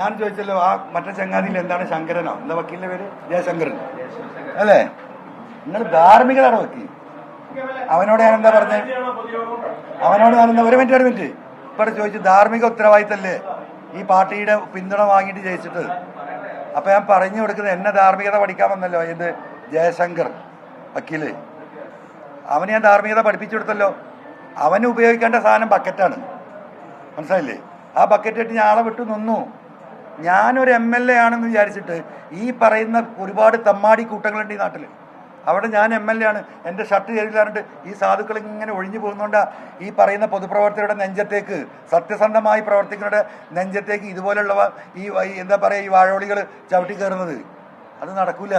ഞാൻ ചോദിച്ചല്ലോ ആ മറ്റേ ചങ്ങാതിയിൽ എന്താണ് ശങ്കരനോ എന്താ വക്കീലിന്റെ പേര് ജയശങ്കരൻ അല്ലേ? നിങ്ങൾ ധാർമ്മികതാണ് വക്കീൽ. അവനോട് ഞാൻ എന്താ പറഞ്ഞത്? അവനോട് ഞാൻ എന്താ ഒരു മിനിറ്റ് ഇവിടെ ചോദിച്ചു ധാർമ്മിക ഉത്തരവാദിത്തല്ലേ ഈ പാർട്ടിയുടെ പിന്തുണ വാങ്ങിയിട്ട് ജയിച്ചിട്ട്? അപ്പൊ ഞാൻ പറഞ്ഞു കൊടുക്കുന്നത് എന്നെ ധാർമ്മികത പഠിക്കാൻ വന്നല്ലോ ഇത് ജയശങ്കർ വക്കീല്. അവന് ഞാൻ ധാർമ്മികത പഠിപ്പിച്ചു കൊടുത്തല്ലോ. അവന് ഉപയോഗിക്കേണ്ട സാധനം ബക്കറ്റാണ്, മനസ്സിലായില്ലേ? ആ ബക്കറ്റായിട്ട് ഞാൻ ആളെ വിട്ടു നിന്നു. ഞാനൊരു MLA ആണെന്ന് വിചാരിച്ചിട്ട് ഈ പറയുന്ന ഒരുപാട് തമ്മാടി കൂട്ടങ്ങളുണ്ട് ഈ നാട്ടിൽ. അവിടെ ഞാൻ MLA ആണ്, എൻ്റെ ഷർട്ട് ചെയ്തില്ലാണ്ട് ഈ സാധുക്കൾ ഇങ്ങനെ ഒഴിഞ്ഞു പോകുന്നതുകൊണ്ടാണ് ഈ പറയുന്ന പൊതുപ്രവർത്തകരുടെ നെഞ്ചത്തേക്ക്, സത്യസന്ധമായി പ്രവർത്തിക്കുന്നവരുടെ നെഞ്ചത്തേക്ക് ഇതുപോലുള്ള ഈ എന്താ പറയുക ഈ വാഴോളികൾ ചവിട്ടി കയറുന്നത്. അത് നടക്കൂല.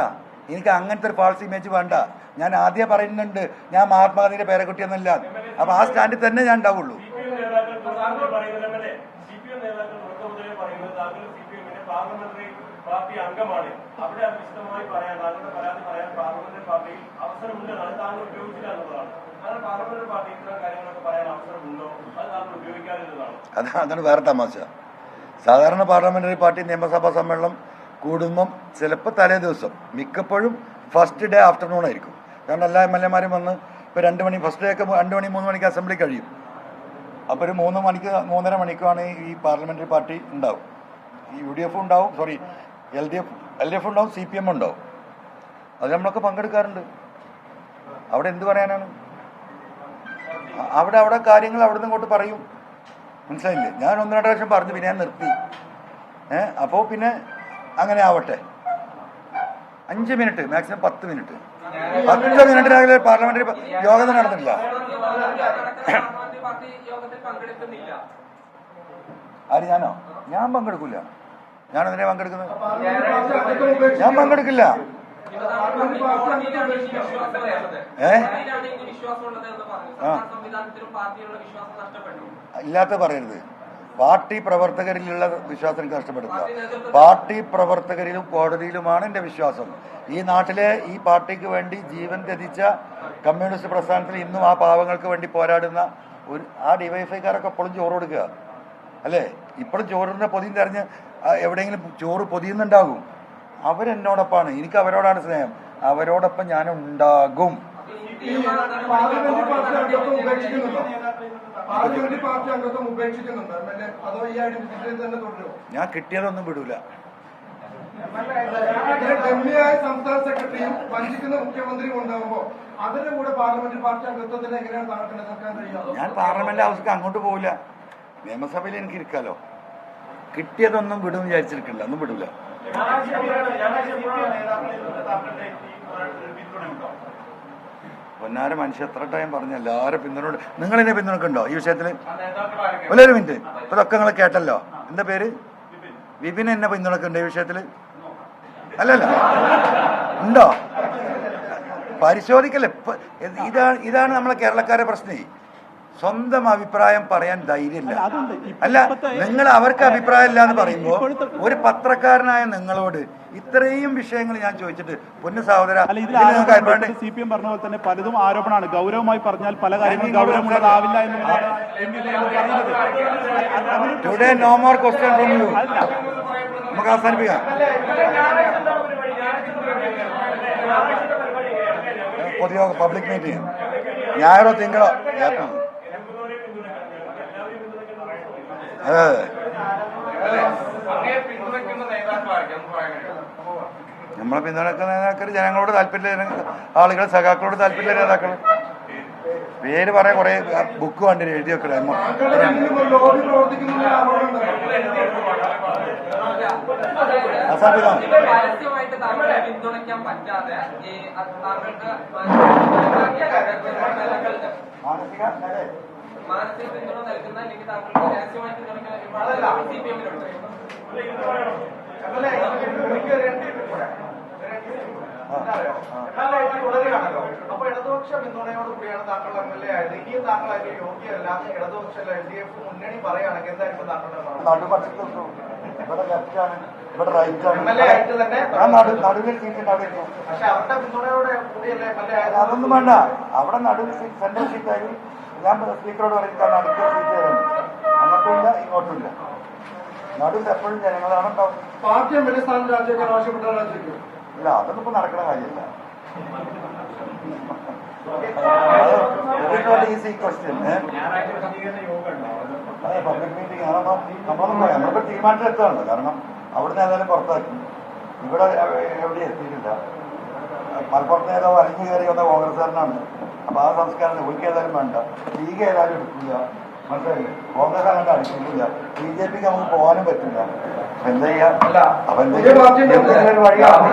എനിക്ക് അങ്ങനത്തെ ഒരു ഫാൾസ് ഇമേജ് വേണ്ട. ഞാൻ ആദ്യം പറയുന്നുണ്ട് ഞാൻ മഹാത്മാഗാന്ധിയുടെ പേരക്കുട്ടിയൊന്നുമില്ല. അപ്പൊ ആ സ്റ്റാൻഡിൽ തന്നെ ഞാൻ ഉണ്ടാവുള്ളൂ. പാർട്ടി അംഗമാണ്. അവിടെ അത് വിശദമായി പറയാൻ താങ്കളുടെ പരാതി പറയാൻ പാർലമെന്ററി പാർട്ടിയിൽ അവസരമുണ്ടെന്ന് അത് താങ്കൾ ഉപയോഗിച്ചില്ല എന്നുള്ളതാണ്. അങ്ങനെ പാർലമെന്ററി പാർട്ടി ഇത്തരം കാര്യങ്ങളൊക്കെ പറയാൻ അവസരമുണ്ടോ? അത് താങ്കൾ ഉപയോഗിക്കാതിരുന്നതാണ്. അതാണ് വേറെ തമാശ. സാധാരണ പാർലമെന്ററി പാർട്ടി നിയമസഭാ സമ്മേളനം കൂടുമ്പം ചിലപ്പോൾ തലേ ദിവസം, മിക്കപ്പോഴും ഫസ്റ്റ് ഡേ ആഫ്റ്റർനൂൺ ആയിരിക്കും. കാരണം എല്ലാ MLA മാരും വന്ന് ഇപ്പോൾ 2 മണി, ഫസ്റ്റ് ഡേ ഒക്കെ 2 മണി 3 മണിക്ക് അസംബ്ലി കഴിയും. അപ്പോൾ ഒരു 3 മണിക്ക് 3:30 മണിക്കാണ് ഈ പാർലമെന്ററി പാർട്ടി ഉണ്ടാവും. ഈ UDF ഉണ്ടാവും, സോറി LDF ഉണ്ടാവും, CPM ഉണ്ടാവും. അത് നമ്മളൊക്കെ പങ്കെടുക്കാറുണ്ട്. അവിടെ എന്ത് പറയാനാണ്? അവിടെ കാര്യങ്ങൾ അവിടെ നിന്ന് ഇങ്ങോട്ട് പറയും, മനസ്സിലായില്ലേ? ഞാൻ 1-2 പ്രാവശ്യം പറഞ്ഞു, പിന്നെ ഞാൻ നിർത്തി. അപ്പോൾ പിന്നെ അങ്ങനെ ആവട്ടെ. 5 മിനിറ്റ് മാക്സിമം 10 മിനിറ്റ് 10 മിനിറ്റിനകലെ പാർലമെന്ററി യോഗം നടന്നിട്ടില്ല. ആര്? ഞാനോ? ഞാൻ പങ്കെടുക്കില്ല. ഞാൻ അതിനെ പങ്കെടുക്കുന്നത്? ഞാൻ പങ്കെടുക്കില്ല. ഇല്ലാത്ത പറയരുത്. പാർട്ടി പ്രവർത്തകരിലുള്ള വിശ്വാസം എനിക്ക് നഷ്ടപ്പെടുത്തില്ല. പാർട്ടി പ്രവർത്തകരിലും കോടതിയിലുമാണ് എൻ്റെ വിശ്വാസം. ഈ നാട്ടിലെ ഈ പാർട്ടിക്ക് വേണ്ടി ജീവൻ ത്യജിച്ച കമ്മ്യൂണിസ്റ്റ് പ്രസ്ഥാനത്തിൽ ഇന്നും ആ പാവങ്ങൾക്ക് വേണ്ടി പോരാടുന്ന ആ ഡിവൈഎഫ്ഐക്കാരൊക്കെ എപ്പോഴും ചോറ് കൊടുക്കുക അല്ലേ? ഇപ്പോഴും ചോറിൻ്റെ പൊതിയും തെരഞ്ഞ് എവിടെയെങ്കിലും ചോറ് പൊതിയുന്നുണ്ടാകും. അവരെന്നോടൊപ്പമാണ്. എനിക്ക് അവരോടാണ് സ്നേഹം. അവരോടൊപ്പം ഞാൻ ഉണ്ടാകും. ഞാൻ കിട്ടിയതൊന്നും വിടൂല. സംസ്ഥാന സെക്രട്ടറിയും വഞ്ചിക്കുന്ന മുഖ്യമന്ത്രിയും ഉണ്ടാകുമ്പോൾ അതിന്റെ കൂടെ പാർലമെന്റ് പാർട്ടി അംഗത്വത്തിന് എങ്ങനെയാണ് താങ്കൾക്ക് നിലനിൽക്കാൻ കഴിയുക? ഞാൻ പാർലമെന്റ് ഹൗസിലേക്ക് അങ്ങോട്ട് പോകില്ല. നിയമസഭയിൽ എനിക്ക് ഇരിക്കാലോ. കിട്ടിയതൊന്നും വിടും വിചാരിച്ചിരിക്കില്ല, ഒന്നും വിടൂല. പൊന്നാര മനുഷ്യ എത്ര ടൈം പറഞ്ഞ എല്ലാവരും പിന്തുണ. നിങ്ങളെന്നെ പിന്തുണക്കുണ്ടോ ഈ വിഷയത്തിൽ? ഒരു മിനിറ്റ്, ഇതൊക്കെ നിങ്ങൾ കേട്ടല്ലോ. എന്താ പേര്? വിപിൻ എന്നെ പിന്തുണക്കുണ്ടോ ഈ വിഷയത്തിൽ? അല്ലല്ല, ഉണ്ടോ? പരിശോധിക്കല്ലേ. ഇതാണ് നമ്മളെ കേരളക്കാരുടെ പ്രശ്നം. സ്വന്തം അഭിപ്രായം പറയാൻ ധൈര്യമില്ല. അല്ല, നിങ്ങൾ അവർക്ക് അഭിപ്രായം ഇല്ല എന്ന് പറയുമ്പോൾ ഒരു പത്രക്കാരനായ നിങ്ങളോട് ഇത്രയും വിഷയങ്ങൾ ഞാൻ ചോദിച്ചിട്ട് പൊന്നു സഹോദര, CPM പറഞ്ഞ പോലെ തന്നെ പലതും ആരോപണമാണ്. ഗൗരവമായി പറഞ്ഞാൽ പല കാര്യങ്ങളും ഗൗരവമുള്ളതാവില്ല എന്നുള്ളതാണ്. Today no more question from you. നമുക്ക് അവസാനിപ്പിക്കാം. പൊതുയോഗം, പബ്ലിക് മീറ്റിംഗ് ഞായറോ തിങ്കളോ. അതെ, നമ്മളെ പിന്തുണക്കുന്ന നേതാക്കൾ ജനങ്ങളോട് താല്പര്യമില്ല, ആളുകൾ സഖാക്കളോട് താല്പര്യമില്ല. നേതാക്കൾ പേര് പറയാൻ കുറെ ബുക്ക് വേണ്ടി എഴുതി വെക്കണേ. മാനസിക പിന്തുണ നൽകുന്ന അല്ലെങ്കിൽ താങ്കളുടെ രഹസ്യമായി പിന്തുണയ്ക്കുന്ന അപ്പൊ ഇടതുപക്ഷ പിന്തുണയോട് കൂടിയാണ് താങ്കൾ MLA ആയത്. ഇനിയും താങ്കൾ അതിന് യോഗ്യല്ല. ഇടതുപക്ഷ LDF മുന്നണി പറയുകയാണെങ്കിൽ എന്തായിരിക്കും താങ്കളുടെ പക്ഷെ അവരുടെ പിന്തുണയോടെ കൂടിയല്ലേ MLA ആയത്? അതൊന്നും വേണ്ട. അവിടെ നടുവിൽ സെൻട്രൽ സീറ്റായി ഞാൻ സ്പീക്കറോട് പറയുന്നത് അടുത്ത സീറ്റ് തരുന്നു. അങ്ങോട്ടുമില്ല ഇങ്ങോട്ടുമില്ല. നടുവിൽ എപ്പോഴും ജനങ്ങളാണ് ഉണ്ടാവും. പാർട്ടി എം എൽ എ സ്ഥാനം രാജിവെക്കാൻ ആവശ്യപ്പെട്ടാൽ രാജിവെക്കും. ഇല്ല, അതൊന്നും ഇപ്പൊ നടക്കുന്ന കാര്യമില്ല. Easy question. അതെ, പബ്ലിക് മീറ്റിംഗ് ആണോ നമ്മളിപ്പോ തീരുമാനത്തിലെത്തുകയാണ്. കാരണം അവിടുന്ന് ഏതായാലും പുറത്താക്കി, ഇവിടെ എവിടെ എത്തിയിട്ടില്ല. മലപ്പുറത്ത് നേതാവ് അലിഞ്ഞു കയറി വന്ന കോൺഗ്രസ്സുകാരനാണ്. അപ്പൊ ആ സംസ്കാരം ഒരിക്കൽ ഏതായാലും വേണ്ട. ലീഗ് ഏതായാലും എടുക്കില്ല, മനസ്സിലായില്ലേ? കോൺഗ്രസ് അങ്ങനെ അടിക്കില്ല. BJP നമുക്ക് പോകാനും പറ്റില്ല. അപ്പൊ എന്താ ചെയ്യാ? അപ്പൊ എന്തെങ്കിലും വഴിയാണ്.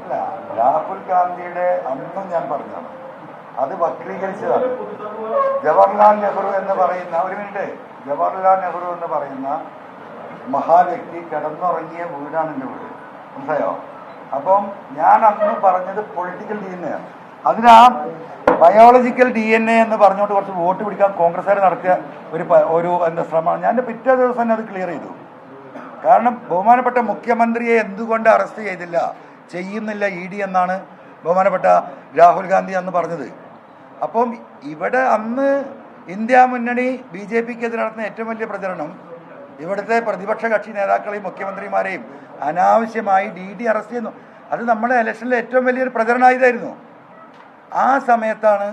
അല്ല, രാഹുൽ ഗാന്ധിയുടെ അന്നും ഞാൻ പറഞ്ഞതാണ്, അത് വക്രീകരിച്ചതാണ്. ജവഹർലാൽ നെഹ്റു എന്ന് പറയുന്ന, ഒരു മിനിറ്റ്, ജവഹർലാൽ നെഹ്റു എന്ന് പറയുന്ന മഹാവ്യക്തി കിടന്നുറങ്ങിയ വീടാണ് എൻ്റെ വീട്, മനസ്സിലായോ? അപ്പം ഞാൻ അന്ന് പറഞ്ഞത് പൊളിറ്റിക്കൽ DNA ആണ്. അതിന് ആ ബയോളജിക്കൽ DNA എന്ന് പറഞ്ഞുകൊണ്ട് കുറച്ച് വോട്ട് പിടിക്കാൻ കോൺഗ്രസ്സുകാർ നടത്തിയ ഒരു എന്താ ശ്രമമാണ്. ഞാൻ പിറ്റേ ദിവസം തന്നെ അത് ക്ലിയർ ചെയ്തു. കാരണം ബഹുമാനപ്പെട്ട മുഖ്യമന്ത്രിയെ എന്തുകൊണ്ട് അറസ്റ്റ് ചെയ്തില്ല, ചെയ്യുന്നില്ല ED എന്നാണ് ബഹുമാനപ്പെട്ട രാഹുൽ ഗാന്ധി അന്ന് പറഞ്ഞത്. അപ്പം ഇവിടെ അന്ന് ഇന്ത്യ മുന്നണി BJPക്കെതിരെ നടത്തുന്ന ഏറ്റവും വലിയ പ്രചരണം ഇവിടുത്തെ പ്രതിപക്ഷ കക്ഷി നേതാക്കളെയും മുഖ്യമന്ത്രിമാരെയും അനാവശ്യമായി DD അറസ്റ്റ് ചെയ്യുന്നു. അത് നമ്മുടെ ഇലക്ഷനിലെ ഏറ്റവും വലിയൊരു പ്രചരണായുധമായിരുന്നു. ആ സമയത്താണ്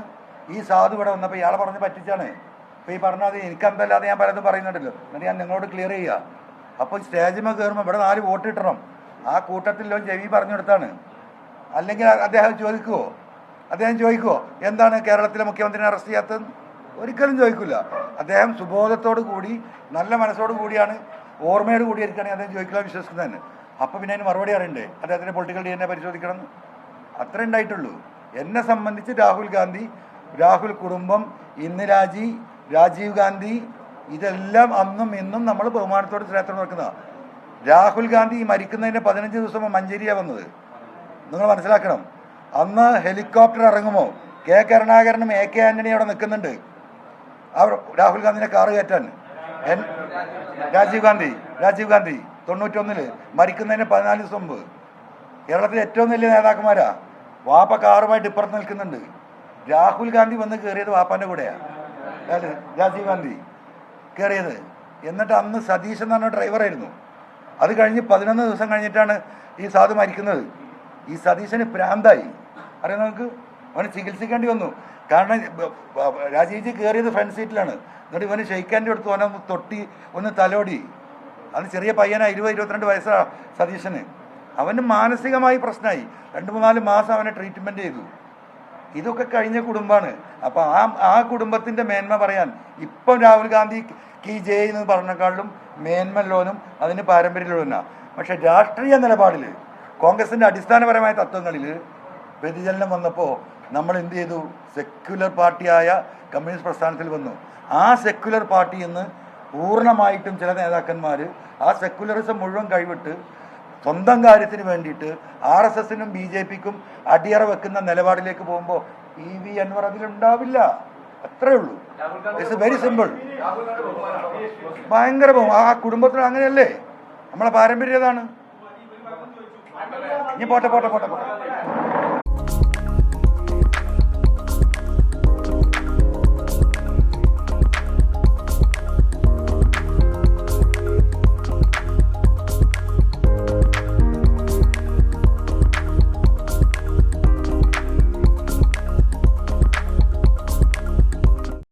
ഈ സാധു ഇവിടെ വന്നപ്പോൾ ഇയാളെ പറഞ്ഞ് പറ്റിച്ചാണ്. അപ്പോൾ ഈ പറഞ്ഞത് എനിക്കെന്തല്ലാതെ ഞാൻ പലതും പറയുന്നുണ്ടല്ലോ, എന്നിട്ട് ഞാൻ നിങ്ങളോട് ക്ലിയർ ചെയ്യുക. അപ്പോൾ സ്റ്റേജിൽ കയറുമ്പോൾ ഇവിടെ 4 വോട്ട് കിട്ടണം. ആ കൂട്ടത്തിലോ ചെവി പറഞ്ഞു കൊടുത്താണ്. അല്ലെങ്കിൽ അദ്ദേഹം ചോദിക്കുമോ എന്താണ് കേരളത്തിലെ മുഖ്യമന്ത്രിനെ അറസ്റ്റ് ചെയ്യാത്തത്? ഒരിക്കലും ചോദിക്കില്ല. അദ്ദേഹം സുബോധത്തോടു കൂടി നല്ല മനസ്സോടു കൂടിയാണ്, ഓർമ്മയോട് കൂടി ഇരിക്കുകയാണെങ്കിൽ അദ്ദേഹം ചോദിക്കില്ല, വിശ്വസിക്കുന്നതന്നെ. അപ്പോൾ പിന്നെ അതിന് മറുപടി അറിയണ്ടേ? അദ്ദേഹത്തിൻ്റെ പൊളിറ്റിക്കൽ DNA പരിശോധിക്കണം. അത്ര ഉണ്ടായിട്ടുള്ളൂ. എന്നെ സംബന്ധിച്ച് രാഹുൽ ഗാന്ധി, രാഹുൽ കുടുംബം, ഇന്ദിരാജി, രാജീവ് ഗാന്ധി, ഇതെല്ലാം അന്നും ഇന്നും നമ്മൾ ബഹുമാനത്തോട് ശ്രേഷ്ഠം നോക്കുന്നതാണ്. രാഹുൽ ഗാന്ധി മരിക്കുന്നതിന് 15 ദിവസം മഞ്ചേരിയാണ് വന്നത്. നിങ്ങൾ മനസ്സിലാക്കണം. അന്ന് ഹെലികോപ്റ്റർ ഇറങ്ങുമോ കെ കരുണാകരനും AK ആന്റണിയും അവിടെ നിൽക്കുന്നുണ്ട് അവർ രാഹുൽ ഗാന്ധിനെ കാറ് കയറ്റാൻ. രാജീവ് ഗാന്ധി 91 മരിക്കുന്നതിന് 14 ദിവസം മുമ്പ്. കേരളത്തിലെ ഏറ്റവും വലിയ നേതാക്കന്മാരാ. വാപ്പ കാറുമായിട്ട് ഇപ്പുറത്ത് നിൽക്കുന്നുണ്ട്. രാഹുൽ ഗാന്ധി വന്ന് കയറിയത് വാപ്പാൻ്റെ കൂടെയാണ്, രാജീവ് ഗാന്ധി കയറിയത്. എന്നിട്ട് അന്ന് സതീശൻ എന്ന് പറഞ്ഞ ഡ്രൈവറായിരുന്നു. അത് കഴിഞ്ഞ് 11 ദിവസം കഴിഞ്ഞിട്ടാണ് ഈ സാധു മരിക്കുന്നത്. ഈ സതീശന് ഭ്രാന്തായി. അറിയാം നമുക്ക്, അവന് ചികിത്സിക്കേണ്ടി വന്നു. കാരണം രാജീവ്ജി കയറിയത് ഫ്രണ്ട് സീറ്റിലാണ്. എന്നിട്ട് ഇവന് ഷെയ്ക്കാൻ്റെ അടുത്ത് അവനെ തൊട്ടി ഒന്ന് തലോടി. അന്ന് ചെറിയ പയ്യനാ, 20-22 വയസ്സാണ് സതീശന്. അവന് മാനസികമായി പ്രശ്നമായി. 2-3 മാസം അവനെ ട്രീറ്റ്മെൻറ്റ് ചെയ്തു. ഇതൊക്കെ കഴിഞ്ഞ കുടുംബമാണ്. അപ്പോൾ ആ കുടുംബത്തിൻ്റെ മേന്മ പറയാൻ ഇപ്പം രാഹുൽ ഗാന്ധി കി ജയ് എന്ന് പറഞ്ഞേക്കാളും മേന്മല്ലോനും അതിന് പാരമ്പര്യമുള്ളവനാണ്. പക്ഷേ രാഷ്ട്രീയ നിലപാടിൽ കോൺഗ്രസിൻ്റെ അടിസ്ഥാനപരമായ തത്വങ്ങളിൽ വ്യതിചലനം വന്നപ്പോൾ നമ്മൾ എന്ത് ചെയ്തു? സെക്യുലർ പാർട്ടിയായ കമ്മ്യൂണിസ്റ്റ് പ്രസ്ഥാനത്തിൽ വന്നു. ആ സെക്യുലർ പാർട്ടിയിൽ നിന്ന് പൂർണ്ണമായിട്ടും ചില നേതാക്കന്മാർ ആ സെക്യുലറിസം മുഴുവൻ കൈവിട്ട് സ്വന്തം കാര്യത്തിന് വേണ്ടിയിട്ട് RSSനും BJPക്കും അടിയറ വെക്കുന്ന നിലപാടിലേക്ക് പോകുമ്പോൾ PV അൻവർ അതിലുണ്ടാവില്ല. അത്രേ ഉള്ളൂ. It's very simple. ഭയങ്കര ആ കുടുംബത്തിന് അങ്ങനെയല്ലേ, നമ്മളെ പാരമ്പര്യം അതാണ്. ഇനി പോട്ടെ